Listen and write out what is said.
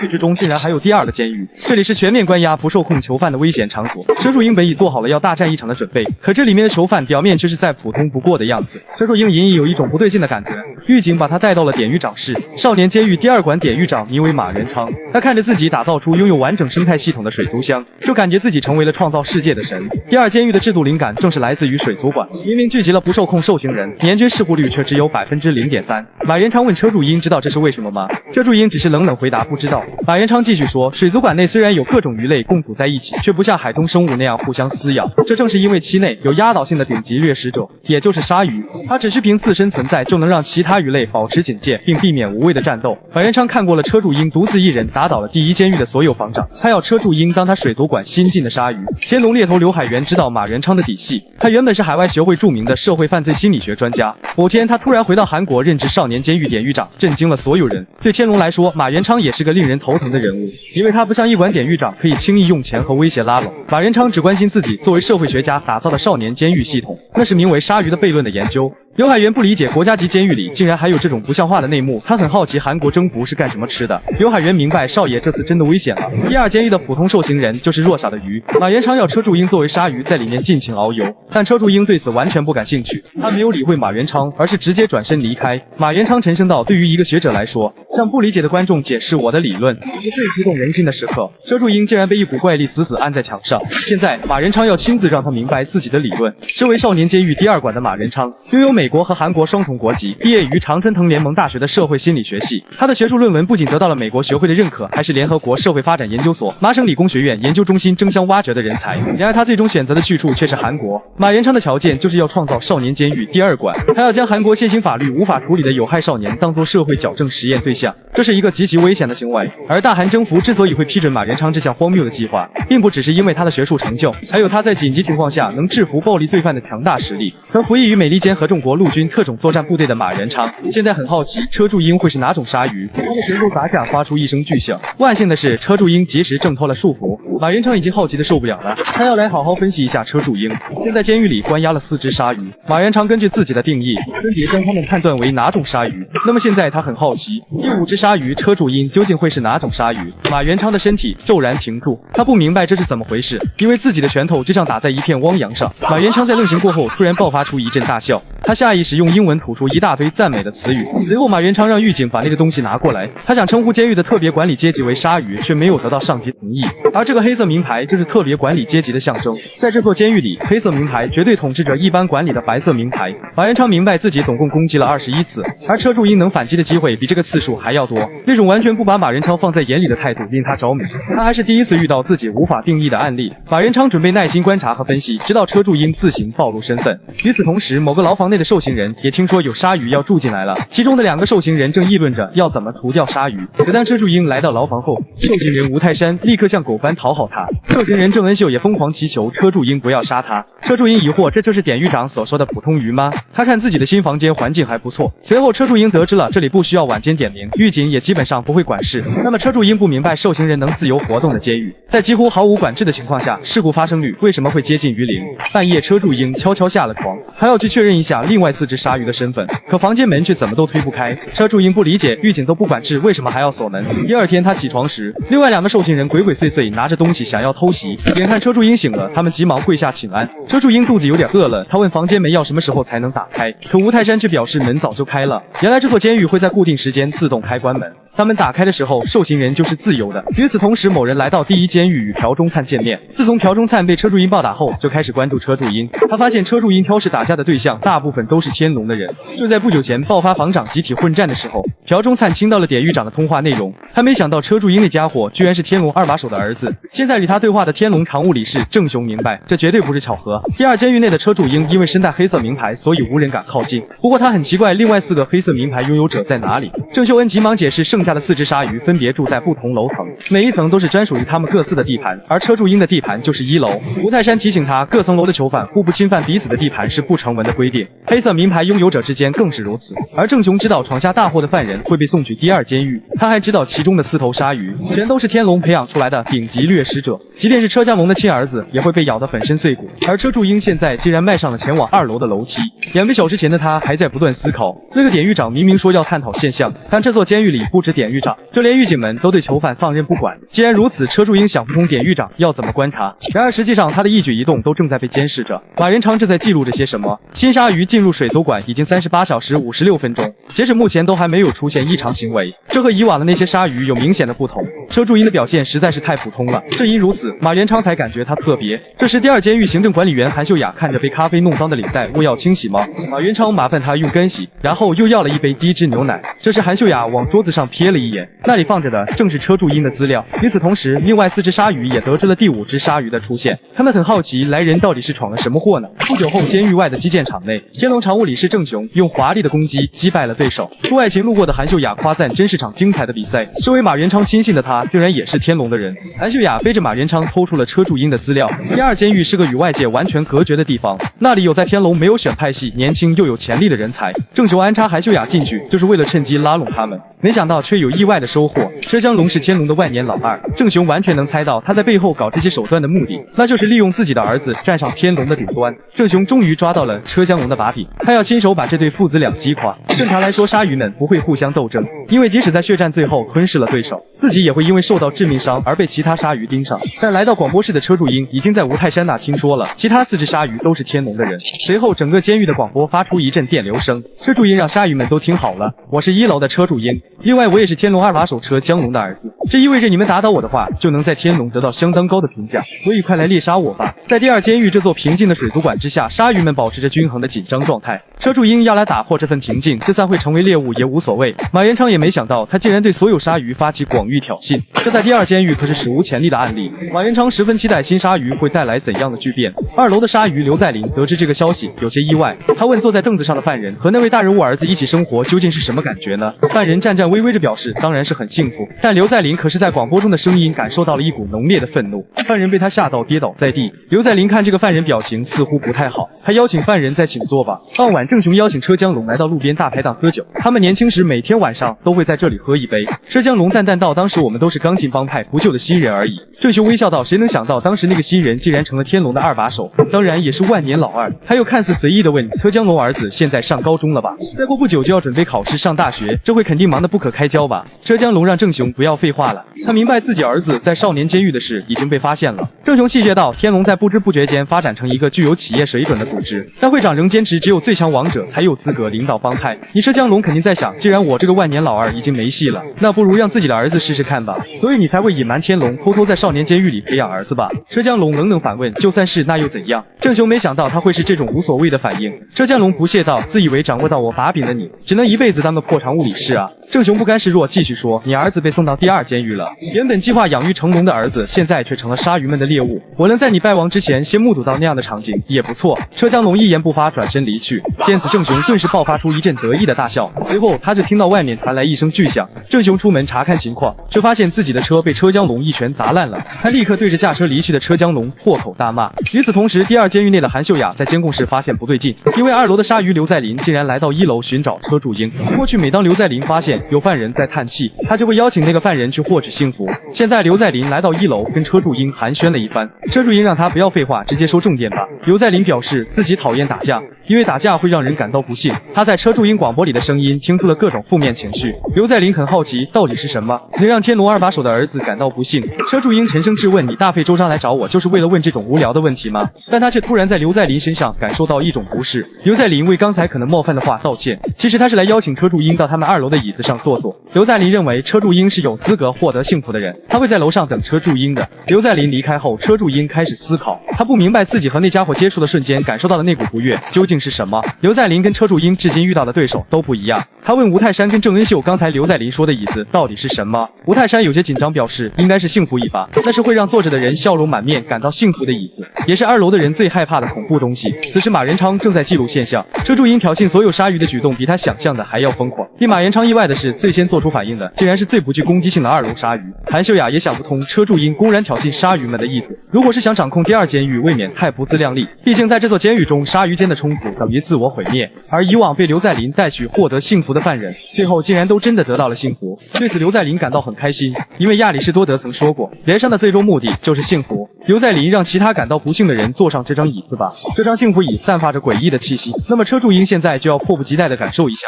狱之中竟然还有第二个监狱，这里是全面关押不受控囚犯的危险场所。车柱英本已做好了要大战一场的准备，可这里面的囚犯表面却是再普通不过的样子。车柱英隐隐有一种不对劲的感觉。狱警把他带到了典狱长室，少年监狱第二馆典狱长名为马元昌，他看着自己打造出拥有完整生态系统的水族箱，就感觉自己成为了创造世界的神。第二监狱的制度灵感正是来自于水族馆，明明聚集了不受控受刑人，年均事故率却只有0.3%。马元昌问车柱英知道这是为什么吗？车柱英只是冷冷回答不知道。马元昌继续说，水族馆内虽然有各种鱼类共处在一起，却不像海中生物那样互相撕咬，这正是因为其内有压倒性的顶级掠食者，也就是鲨鱼，它只需凭自身存在就能让其他鱼类保持警戒，并避免无谓的战斗。马元昌看过了车柱英独自一人打倒了第一监狱的所有房长，他要车柱英当他水族馆新进的鲨鱼。天龙猎头刘海源知道马元昌的底细，他原本是海外学会著名的社会犯罪心理学专家，某天他突然回到韩国任职少年监狱典狱长，震惊了所有人。对天龙来说，马元昌也是个令人头疼的人物，因为他不像一馆典狱长可以轻易用钱和威胁拉拢，马元昌只关心自己作为社会学家打造的少年监狱系统，那是名为鲨鱼的悖论的研究。刘海源不理解国家级监狱里竟然还有这种不像话的内幕，他很好奇韩国征服是干什么吃的。刘海源明白少爷这次真的危险了，第二监狱的普通受刑人就是弱小的鱼。马元昌要车柱英作为鲨鱼在里面尽情遨游，但车柱英对此完全不感兴趣，他没有理会马元昌，而是直接转身离开。马元昌沉声道，对于一个学者来说，向不理解的观众解释我的理论是最激动人心的时刻。车柱英竟然被一股怪力死死按在墙上，现在马元昌要亲自让他明白自己的理论。身为少年监狱第二馆的马元昌拥有美国和韩国双重国籍，毕业于常春藤联盟大学的社会心理学系。他的学术论文不仅得到了美国学会的认可，还是联合国社会发展研究所、麻省理工学院研究中心争相挖掘的人才。然而他最终选择的去处却是韩国。马元昌的条件就是要创造少年监狱第二馆，他要将韩国现行法律无法处理的有害少年当作社会矫正实验对象，这是一个极其危险的行为。而大韩征服之所以会批准马元昌这项荒谬的计划，并不只是因为他的学术成就，还有他在紧急情况下能制服暴力罪犯的强大实力。曾服役于美利坚合众国陆军特种作战部队的马元昌现在很好奇车柱英会是哪种鲨鱼，他的拳头砸下发出一声巨响。万幸的是车柱英及时挣脱了束缚，马元昌已经好奇的受不了了，他要来好好分析一下车柱英。现在监狱里关押了4只鲨鱼，马元昌根据自己的定义分别将它们判断为哪种鲨鱼。那么现在他很好奇，第5只鲨鱼车柱英究竟会是哪种鲨鱼？马元昌的身体骤然停住，他不明白这是怎么回事，因为自己的拳头就像打在一片汪洋上。马元昌在愣神过后突然爆发出一阵大笑，他下意识用英文吐出一大堆赞美的词语。随后马元昌让狱警把那个东西拿过来，他想称呼监狱的特别管理阶级为鲨鱼，却没有得到上级同意。而这个黑色名牌就是特别管理阶级的象征，在这座监狱里，黑色名牌绝对统治着一般管理的白色名牌。马元昌明白自己总共攻击了21次，而车柱英能反击的机会比这个次数还要多。那种完全不把马元昌放在眼里的态度令他着迷，他还是第一次遇到自己无法定义的案例。马元昌准备耐心观察和分析，直到车柱英自行暴露身份。与此同时，某个牢房内的受刑人也听说有鲨鱼要住进来了，其中的2个受刑人正议论着要怎么除掉鲨鱼。可当车柱英来到牢房后，受刑人吴泰山立刻像狗般讨好他，受刑人郑恩秀也疯狂祈求车柱英不要杀他。车柱英疑惑，这就是典狱长所说的普通鱼吗？他看自己的新房间环境还不错。随后车柱英得知了这里不需要晚间点名，狱警也基本上不会管事。那么车柱英不明白受刑人能自由活动的监狱，在几乎毫无管制的情况下，事故发生率为什么会接近于0？半夜车柱英悄悄下了床，他要去确认一下另外4只鲨鱼的身份，可房间门却怎么都推不开。车柱英不理解，狱警都不管事，为什么还要锁门？第二天他起床时，另外2个受刑人鬼鬼祟祟拿着东西想要偷袭，眼看车柱英醒了，他们急忙跪下请安。车柱英肚子有点饿了，他问房间门要什么时候才能打开，可吴泰山却表示门早就开了。原来这座监狱会在固定时间自动开关门，当门打开的时候，受刑人就是自由的。与此同时，某人来到第1监狱与朴忠灿见面。自从朴忠灿被车柱英暴打后，就开始关注车柱英。他发现车柱英挑事打架的对象大部分都是天龙的人。就在不久前爆发房长集体混战的时候，朴忠灿听到了典狱长的通话内容，他没想到车柱英那家伙居然是天龙2把手的儿子。现在与他对话的天龙常务理事郑雄明白，这绝对不是巧合。第2监狱内的车柱英因为身带黑色名牌，所以无人敢靠近。不过他很奇怪，另外4个黑色名牌拥有者在哪里？郑秀恩急忙解释，剩下的4只鲨鱼分别住在不同楼层，每一层都是专属于他们各自的地盘，而车柱英的地盘就是1楼。吴泰山提醒他，各层楼的囚犯互不侵犯彼此的地盘是不成文的规定，黑色名牌拥有者之间更是如此。而郑雄知道闯下大祸的犯人会被送去第2监狱，他还知道其中的4头鲨鱼全都是天龙培养出来的顶级掠食者，即便是车江龙的亲儿子也会被咬得粉身碎骨。而车柱英现在竟然迈上了前往2楼的楼梯。2个小时前的他还在不断思考，那个典狱长明明说要探讨现象，但这座监狱里不知典狱长，就连狱警们都对囚犯放任不管。既然如此，车柱英想不通典狱长要怎么观察。然而实际上他的一举一动都正在被监视着。马元昌正在记录着些什么？新鲨鱼进入水族馆已经38小时56分钟，截止目前都还没有出现异常行为，这和以往的那些鲨鱼有明显的不同。车柱英的表现实在是太普通了，正因如此，马元昌才感觉他特别。这时，第二监狱行政管理员韩秀雅看着被咖啡弄脏的领带，问要清洗吗？马元昌麻烦他用干洗，然后又要了一杯低脂牛奶。这时韩秀雅往桌子上瞥了一眼，那里放着的正是车柱英的资料。与此同时，另外4只鲨鱼也得知了第5只鲨鱼的出现，他们很好奇来人到底是闯了什么祸呢？不久后，监狱外的击剑场内，天龙常务理事郑雄用华丽的攻击击败了对手。出外勤路过的韩秀雅夸赞真是场精彩的比赛。身为马元昌亲信的他，居然也是天龙的人。韩秀雅背着马元昌偷出了车柱英的资料。第2监狱是个与外界完全隔绝的地方，那里有在天龙没有选派系、年轻又有潜力的人才。郑雄安插韩秀雅进去，就是为了趁机拉拢他们，没想到却有意外的收获。车江龙是天龙的万年老二，郑雄完全能猜到他在背后搞这些手段的目的，那就是利用自己的儿子站上天龙的顶端。郑雄终于抓到了车江龙的把柄，他要亲手把这对父子俩击垮。正常来说，鲨鱼们不会互相斗争，因为即使在血战最后吞噬了对手，自己也会因为受到致命伤而被其他鲨鱼盯上。但来到广播室的车柱英已经在吴泰山那听说了其他4只鲨鱼都是天龙的人。随后整个监狱的广播发出一阵电流声，车柱英让鲨鱼们都听好了，我是1楼的车柱英，另外我也是天龙2把手车江龙的儿子，这意味着你们打倒我的话，就能在天龙得到相当高的评价，所以快来猎杀我吧。在第2监狱这座平静的水族馆之下，鲨鱼们保持着均衡的紧张状态。车柱英要来打破这份平静，就算会成为猎物也无所谓。马元昌也没想到，他竟然对所有鲨鱼发起广域挑衅，这在第2监狱可是史无前例的案例。马元昌十分期待新鲨鱼会带来怎样的巨变。2楼的鲨鱼刘在林得知这个消息有些意外，他问坐在凳子上的犯人和那位大人物儿子一起生活究竟是什么感觉呢？犯人颤颤巍巍地表示当然是很幸福，但刘在林可是在广播中的声音感受到了一股浓烈的愤怒。犯人被他吓到跌倒在地，刘在林看这个犯人表情似乎不太好，他邀请犯人再请坐吧。傍晚，郑雄邀请车江龙来到路边大排档喝酒，他们年轻时每天晚上都会在这里喝一杯。车江龙淡淡道，当时我们都是刚进帮派不久的新人而已。郑雄微笑道，谁能想到当时那个新人竟然成了天龙的2把手，当然也是万年老二。他又看似随意地问，车江龙儿子现在上高中了吧？再过不久就要准备考试上大学，这会肯定忙得不可开交吧？车江龙让郑雄不要废话了，他明白自己儿子在少年监狱的事已经被发现了。郑雄戏谑道，天龙在不知不觉间发展成一个具有企业水准的组织，但会长仍坚持只有最强王者才有资格领导帮派。你车江龙肯定在想，既然我这个万年老二已经没戏了，那不如让自己的儿子试试看吧，所以你才会隐瞒天龙，偷偷在少年监狱里培养儿子吧？车江龙冷冷反问，就算是那又怎样？郑雄没想到他会是这种无所谓的反应。车江龙不屑道，自以为掌握到我把柄的你，只能一辈子当个破常务理事啊。郑雄不甘示弱，继续说，你儿子被送到第2监狱了，原本计划养育成龙的儿子，现在却成了鲨鱼们的猎物，我能在你败亡之前先目睹到那样的场景也不错。车江龙一言不发，转身离去。见此，郑雄顿时爆发出一阵得意的大笑，随后他就听到外面传来一声巨响。郑雄出门查看情况，却发现自己的车被车江龙一拳砸烂了，他立刻对着驾车离去的车江龙破口大骂。与此同时，第2监狱内的韩秀雅在监控室发现不对劲，因为2楼的鲨鱼刘在林竟然来到1楼寻找车柱英。过去每当刘在林发现有犯人在叹气，他就会邀请那个犯人去获取幸福。现在刘在林来到1楼跟车柱英寒暄了一番，车柱英让他不要废话，直接说重点吧。刘在林表示自己讨厌打架，因为打架会让人感到不幸。他在车柱英广播里的声音听出了各种负面情绪。刘在林很好奇到底是什么能让天龙2把手的儿子感到不幸。车柱英沉声质问，你大费周章来找我就是为了问这种无聊的问题吗？但他却突然在刘在林身上感受到一种不适。刘在林为刚才可能冒犯的话道歉，其实他是来邀请车柱英到他们2楼的椅子上坐坐。刘在林认为车柱英是有资格获得幸福的人，他会在楼上等车柱英的。刘在林离开后，车柱英开始思考，他不明白自己和那家伙接触的瞬间感受到的那股不悦究竟是什么。刘在林跟车柱英至今遇到的对手都不一样，他问吴泰山跟郑恩秀刚才刘在林说的椅子到底是什么。吴泰山有些紧张表示应该是幸福椅吧，那是会让坐着的人笑容满面感到幸福的椅子，也是2楼的人最害怕的恐怖东西。此时马元昌正在记录现象，车柱英挑衅所有鲨鱼的举动比他想象的还要疯狂。令马元昌意外的是，最先做出反应的竟然是最不具攻击性的2楼鲨鱼。韩秀雅也想不通车柱英公然挑衅鲨鱼们的意图，如果是想掌控第2监狱，未免太不自量力。毕竟在这座监狱中，鲨鱼间的冲突等于自我毁灭，而以往被刘在林带去获得幸福的犯人，最后竟然都真的得到了幸福。对此，刘在林感到很开心，因为亚里士多德曾说过，人生的最终目的就是幸福。刘在林让其他感到不幸的人坐上这张椅子吧，这张幸福椅散发着诡异的气息。那么车柱英现在就要迫不及待地感受一下。